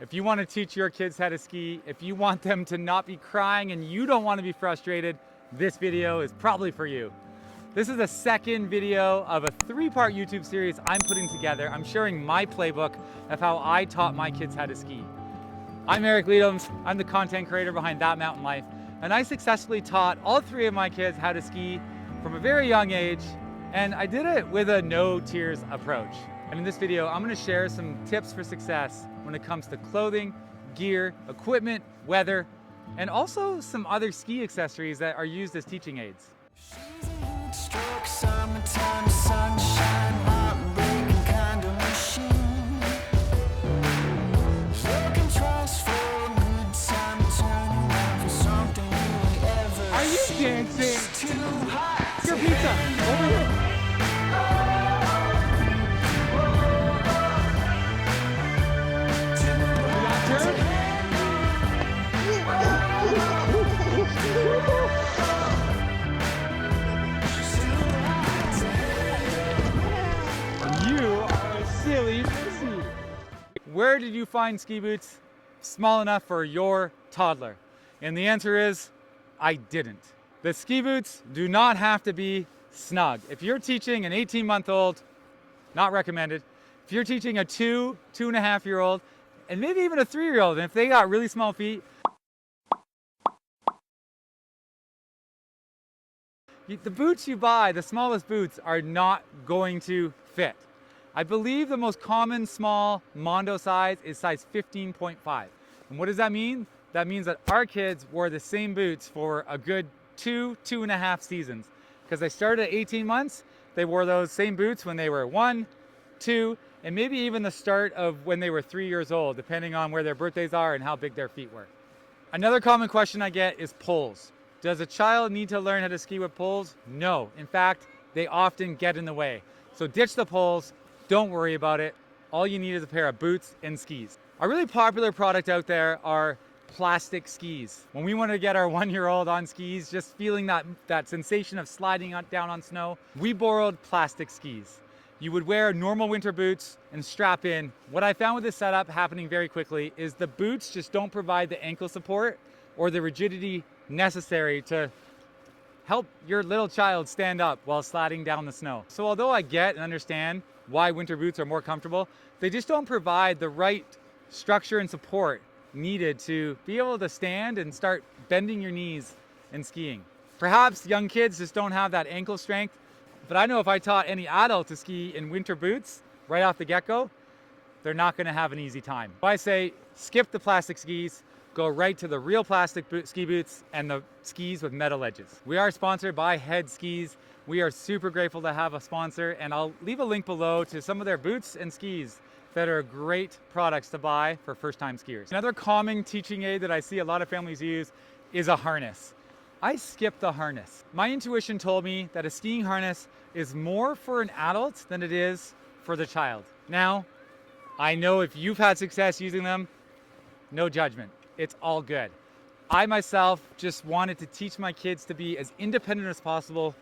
If you want to teach your kids how to ski, if you want them to not be crying and you don't want to be frustrated, this video is probably for you. This is the second video of a three-part YouTube series I'm putting together. I'm sharing my playbook of how I taught my kids how to ski. I'm Eric Leadhams. I'm the content creator behind That Mountain Life, and I successfully taught all three of my kids how to ski from a very young age, and I did it with a no tears approach. And in this video, I'm going to share some tips for success when it comes to clothing, gear, equipment, weather, and also some other ski accessories that are used as teaching aids. Are you dancing? Your pizza, over here. Where did you find ski boots small enough for your toddler? And the answer is, I didn't. The ski boots do not have to be snug. If you're teaching an 18-month-old, not recommended. If you're teaching a 2.5-year-old, and maybe even a 3-year-old, and if they got really small feet, the boots you buy, the smallest boots, are not going to fit. I believe the most common small Mondo size is size 15.5. And what does that mean? That means that our kids wore the same boots for a good 2.5 seasons. Because they started at 18 months, they wore those same boots when they were 1, 2, and maybe even the start of when they were 3 years old, depending on where their birthdays are and how big their feet were. Another common question I get is poles. Does a child need to learn how to ski with poles? No. In fact, they often get in the way. So ditch the poles. Don't worry about it. All you need is a pair of boots and skis. A really popular product out there are plastic skis. When we wanted to get our 1-year-old on skis, just feeling that sensation of sliding down on snow, we borrowed plastic skis. You would wear normal winter boots and strap in. What I found with this setup happening very quickly is the boots just don't provide the ankle support or the rigidity necessary to help your little child stand up while sliding down the snow. So although I get and understand why winter boots are more comfortable, they just don't provide the right structure and support needed to be able to stand and start bending your knees and skiing. Perhaps young kids just don't have that ankle strength, but I know if I taught any adult to ski in winter boots right off the get-go, they're not gonna have an easy time. So I say skip the plastic skis, go right to the real plastic ski boots and the skis with metal edges. We are sponsored by Head Skis. We are super grateful to have a sponsor, and I'll leave a link below to some of their boots and skis that are great products to buy for first-time skiers. Another common teaching aid that I see a lot of families use is a harness. I skipped the harness. My intuition told me that a skiing harness is more for an adult than it is for the child. Now, I know if you've had success using them, no judgment. It's all good. I myself just wanted to teach my kids to be as independent as possible,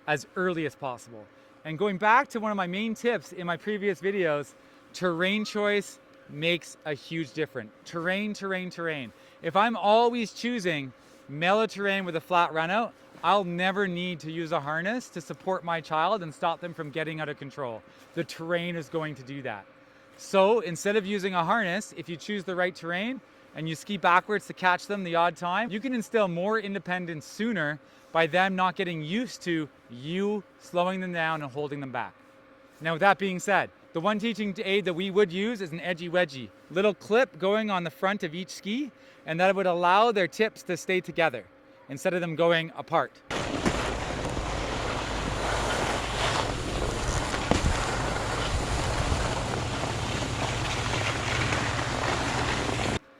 as early as possible. And going back to one of my main tips in my previous videos, terrain choice makes a huge difference. Terrain, terrain, terrain. If I'm always choosing mellow terrain with a flat runout, I'll never need to use a harness to support my child and stop them from getting out of control. The terrain is going to do that. So instead of using a harness, if you choose the right terrain and you ski backwards to catch them the odd time, you can instill more independence sooner by them not getting used to you slowing them down and holding them back. Now, with that being said, the one teaching aid that we would use is an edgy wedgie. Little clip going on the front of each ski, and that would allow their tips to stay together instead of them going apart.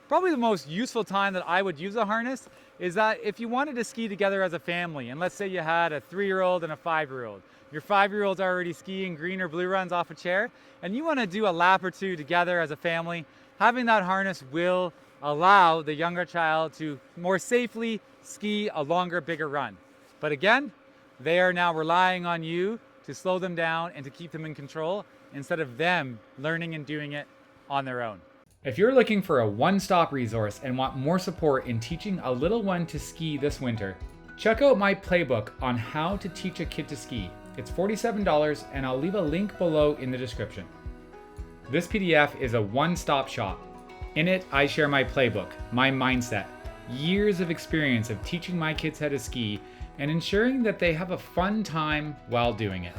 Probably the most useful time that I would use a harness is that if you wanted to ski together as a family, and let's say you had a 3-year-old and a 5-year-old, your 5-year-old's already skiing green or blue runs off a chair, and you want to do a lap or two together as a family, having that harness will allow the younger child to more safely ski a longer, bigger run. But again, they are now relying on you to slow them down and to keep them in control instead of them learning and doing it on their own. If you're looking for a one-stop resource and want more support in teaching a little one to ski this winter, check out my playbook on how to teach a kid to ski. It's $47 and I'll leave a link below in the description. This PDF is a one-stop shop. In it, I share my playbook, my mindset, years of experience of teaching my kids how to ski and ensuring that they have a fun time while doing it.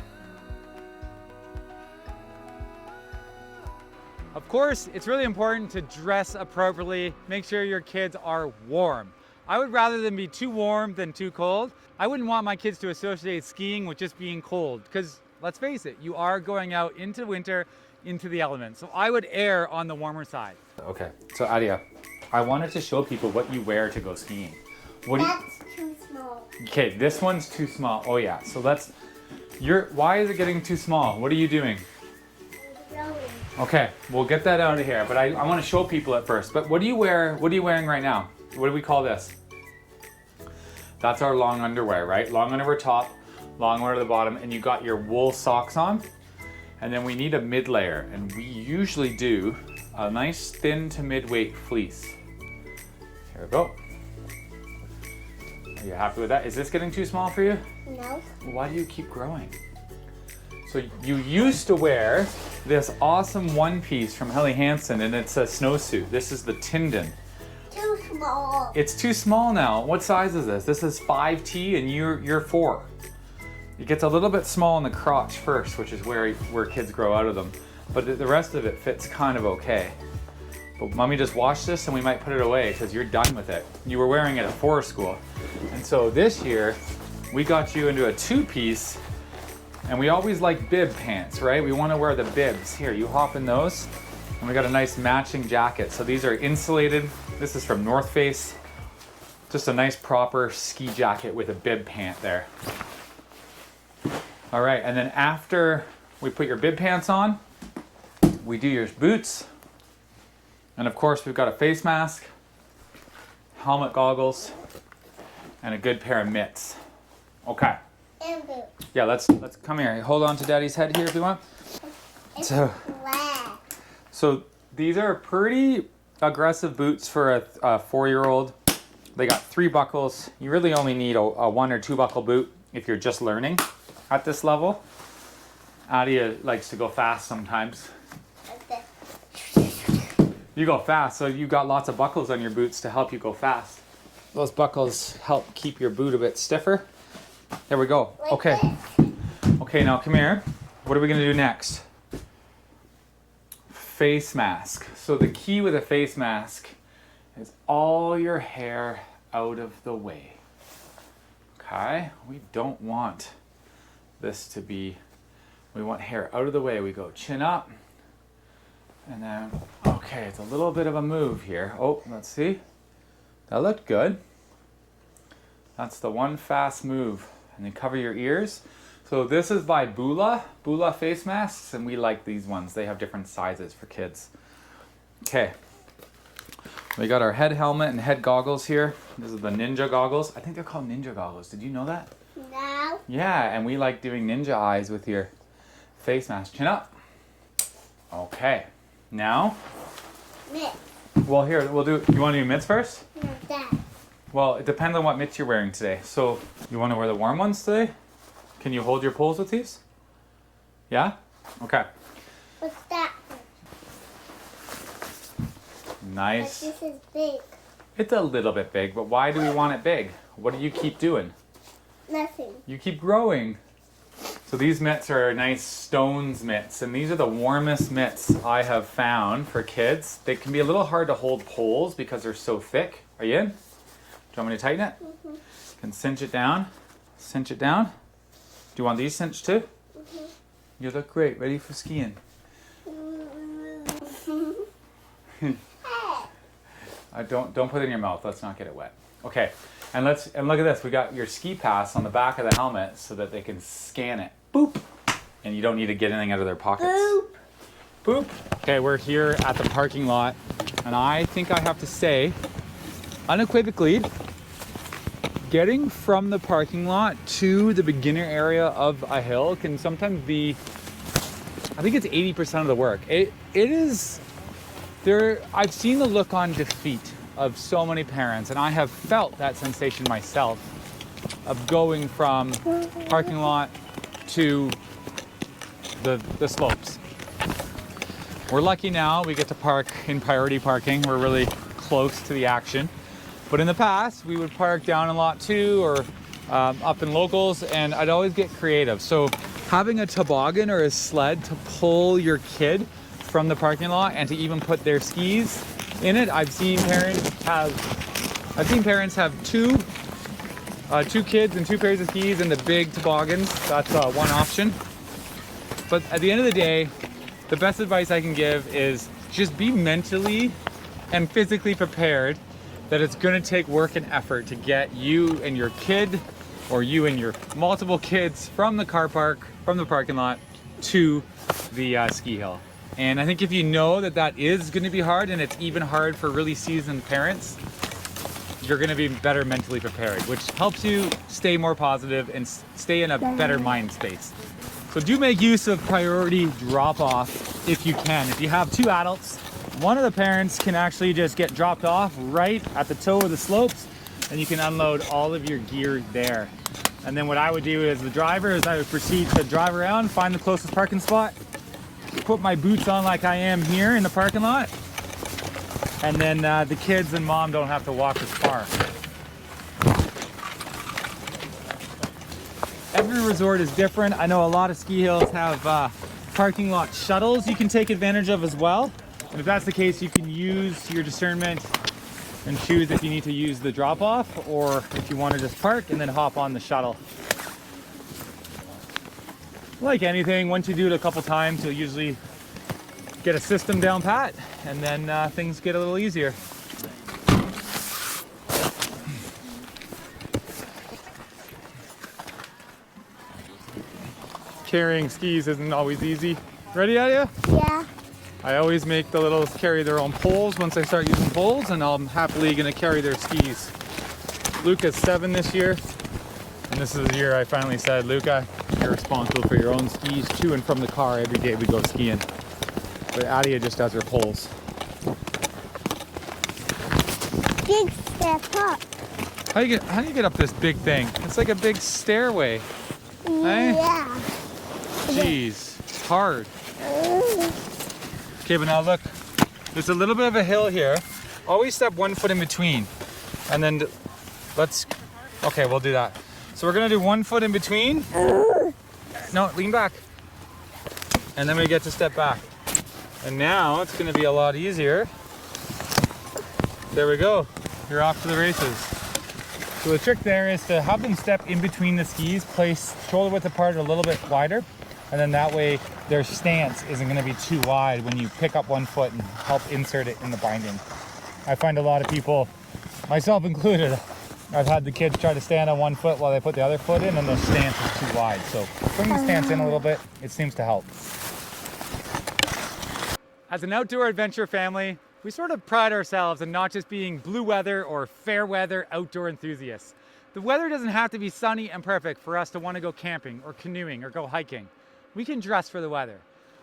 Of course, it's really important to dress appropriately. Make sure your kids are warm. I would rather them be too warm than too cold. I wouldn't want my kids to associate skiing with just being cold because let's face it, you are going out into winter, into the elements. So I would err on the warmer side. Okay, so Adia, I wanted to show people what you wear to go skiing. That's too small. Okay, this one's too small. Oh yeah, so why is it getting too small? What are you doing? Okay, we'll get that out of here, but I want to show people at first. But what do you wear? What are you wearing right now? What do we call this? That's our long underwear, right? Long underwear top, long underwear to the bottom, and you got your wool socks on. And then we need a mid layer, and we usually do a nice thin to mid-weight fleece. Here we go. Are you happy with that? Is this getting too small for you? No. Why do you keep growing? So you used to wear this awesome one piece from Helly Hansen, and it's a snowsuit. This is the Tinden. Too small. It's too small now. What size is this? This is 5T and you're 4. It gets a little bit small in the crotch first, which is where kids grow out of them. But the rest of it fits kind of okay. But mommy just washed this and we might put it away because you're done with it. You were wearing it at forest school. And so this year, we got you into a 2-piece. And we always like bib pants, right? We want to wear the bibs. Here, you hop in those. And we got a nice matching jacket. So these are insulated. This is from North Face. Just a nice proper ski jacket with a bib pant there. All right, and then after we put your bib pants on, we do your boots. And of course, we've got a face mask, helmet, goggles, and a good pair of mitts. Okay. And boots. Yeah, let's come here. Hold on to Daddy's head here if you want. It's So these are pretty aggressive boots for a 4-year-old. They got 3 buckles. You really only need a 1 or 2 buckle boot if you're just learning at this level. Adia likes to go fast sometimes. Okay. You go fast, so you got lots of buckles on your boots to help you go fast. Those buckles help keep your boot a bit stiffer. There we go. Like Okay. this. Okay, now come here. What are we gonna do next? Face mask. So the key with a face mask is all your hair out of the way. Okay? We don't want this to be, we want hair out of the way. We go chin up. And then, okay, it's a little bit of a move here. Oh, let's see. That looked good. That's the one fast move. And then cover your ears. So this is by Bula face masks, and we like these ones. They have different sizes for kids. Okay. We got our head helmet and head goggles here. This is the ninja goggles. I think they're called ninja goggles. Did you know that? No. Yeah, and we like doing ninja eyes with your face mask. Chin up. Okay. Now, Mitt. well here, we'll do, you want to do mitts first? No, that. Well, it depends on what mitts you're wearing today. So, you want to wear the warm ones today? Can you hold your poles with these? Yeah? Okay. What's that? Nice. This is big. It's a little bit big, but why do we want it big? What do you keep doing? Nothing. You keep growing. So these mitts are nice Stones mitts, and these are the warmest mitts I have found for kids. They can be a little hard to hold poles because they're so thick. Are you in? Do you want me to tighten it? Mm-hmm. You can cinch it down. Cinch it down. Do you want these cinched too? Mm-hmm. You look great. Ready for skiing. Don't put it in your mouth. Let's not get it wet. Okay. And look at this. We got your ski pass on the back of the helmet so that they can scan it. Boop. And you don't need to get anything out of their pockets. Boop. Boop. Okay, we're here at the parking lot, and I think I have to say, unequivocally, getting from the parking lot to the beginner area of a hill can sometimes be, I think it's 80% of the work. It is I've seen the look on defeat of so many parents, and I have felt that sensation myself of going from parking lot to the slopes. We're lucky now we get to park in priority parking. We're really close to the action. But in the past, we would park down in lot 2 or up in locals, and I'd always get creative. So having a toboggan or a sled to pull your kid from the parking lot and to even put their skis in it. I've seen parents have two kids and 2 pairs of skis and the big toboggans. That's one option. But at the end of the day, the best advice I can give is just be mentally and physically prepared that it's going to take work and effort to get you and your kid, or you and your multiple kids, from the car park, from the parking lot to the ski hill. And I think if you know that that is going to be hard, and it's even hard for really seasoned parents, you're going to be better mentally prepared, which helps you stay more positive and stay in a better mind space. So do make use of priority drop-off if you can. If you have 2 adults, one of the parents can actually just get dropped off right at the toe of the slopes, and you can unload all of your gear there. And then what I would do as the driver is I would proceed to drive around, find the closest parking spot, put my boots on like I am here in the parking lot, and then the kids and mom don't have to walk as far. Every resort is different. I know a lot of ski hills have parking lot shuttles you can take advantage of as well. And if that's the case, you can use your discernment and choose if you need to use the drop-off or if you want to just park and then hop on the shuttle. Like anything, once you do it a couple times, you'll usually get a system down pat, and then things get a little easier. Carrying skis isn't always easy. Ready, Adia? Yeah. I always make the littles carry their own poles once I start using poles, and I'm happily gonna carry their skis. Luca's 7 this year, and this is the year I finally said, Luca, you're responsible for your own skis to and from the car every day we go skiing. But Adia just does her poles. Big step up. How do you get up this big thing? It's like a big stairway. Hey? Yeah. Jeez, it's hard. Okay, but now look, there's a little bit of a hill here. Always step 1 foot in between. And then okay, we'll do that. So we're gonna do 1 foot in between. No, lean back. And then we get to step back. And now it's gonna be a lot easier. There we go, you're off to the races. So the trick there is to have them step in between the skis, place shoulder width apart a little bit wider, and then that way their stance isn't going to be too wide when you pick up 1 foot and help insert it in the binding. I find a lot of people, myself included, I've had the kids try to stand on 1 foot while they put the other foot in, and the stance is too wide. So bring the stance in a little bit, it seems to help. As an outdoor adventure family, we sort of pride ourselves in not just being blue weather or fair weather outdoor enthusiasts. The weather doesn't have to be sunny and perfect for us to want to go camping or canoeing or go hiking. We can dress for the weather.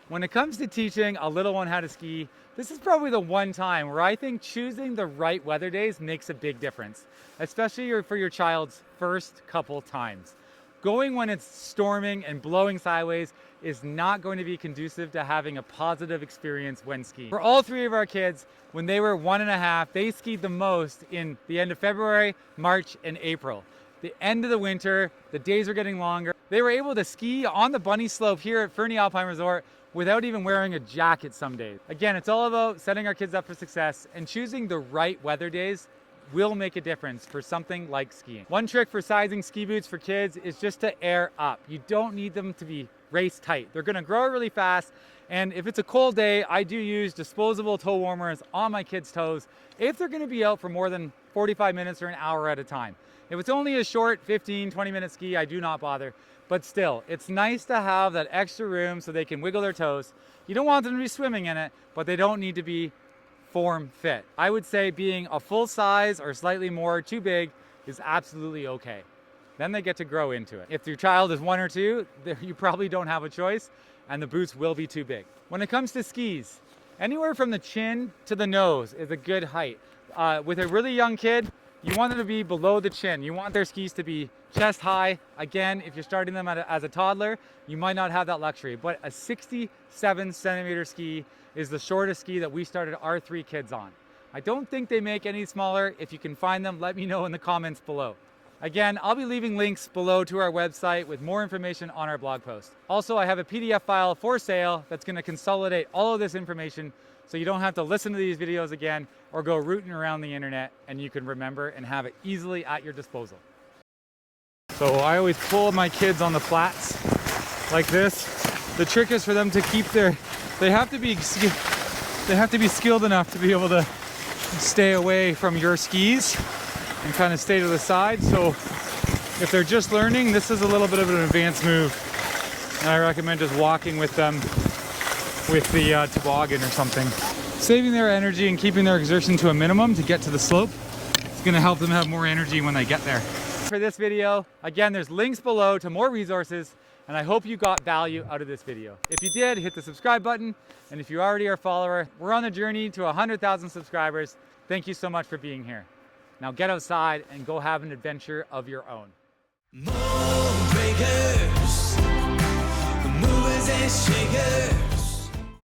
When it comes to teaching a little one how to ski, this is probably the one time where I think choosing the right weather days makes a big difference, especially for your child's first couple times. Going when it's storming and blowing sideways is not going to be conducive to having a positive experience when skiing. For all 3 of our kids, when they were 1.5, they skied the most in the end of February, March, and April. The end of the winter, the days were getting longer. They were able to ski on the bunny slope here at Fernie Alpine Resort without even wearing a jacket some days. Again, it's all about setting our kids up for success, and choosing the right weather days will make a difference for something like skiing. One trick for sizing ski boots for kids is just to air up. You don't need them to be race tight. They're gonna grow really fast, and if it's a cold day, I do use disposable toe warmers on my kids' toes if they're gonna be out for more than 45 minutes or an hour at a time. If it's only a short 15, 20-minute ski, I do not bother. But still, it's nice to have that extra room so they can wiggle their toes. You don't want them to be swimming in it, but they don't need to be form fit. I would say being a full size or slightly more too big is absolutely okay. Then they get to grow into it. If your child is 1 or 2, you probably don't have a choice, and the boots will be too big. When it comes to skis, Anywhere from the chin to the nose is a good height. With a really young kid, you want them to be below the chin. You want their skis to be chest high. Again, if you're starting them as a toddler, you might not have that luxury, but a 67 centimeter ski is the shortest ski that we started our 3 kids on. I don't think they make any smaller. If you can find them, let me know in the comments below. Again, I'll be leaving links below to our website with more information on our blog post. Also, I have a PDF file for sale that's going to consolidate all of this information so you don't have to listen to these videos again or go rooting around the internet, and you can remember and have it easily at your disposal. So I always pull my kids on the flats like this. The trick is for them to keep they have to be skilled enough to be able to stay away from your skis and kind of stay to the side. So if they're just learning, this is a little bit of an advanced move. And I recommend just walking with them with the toboggan or something. Saving their energy and keeping their exertion to a minimum to get to the slope is gonna help them have more energy when they get there. For this video, again, there's links below to more resources, and I hope you got value out of this video. If you did, hit the subscribe button, and if you already are a follower, we're on the journey to 100,000 subscribers. Thank you so much for being here. Now get outside and go have an adventure of your own. More breakers, movers and shakers.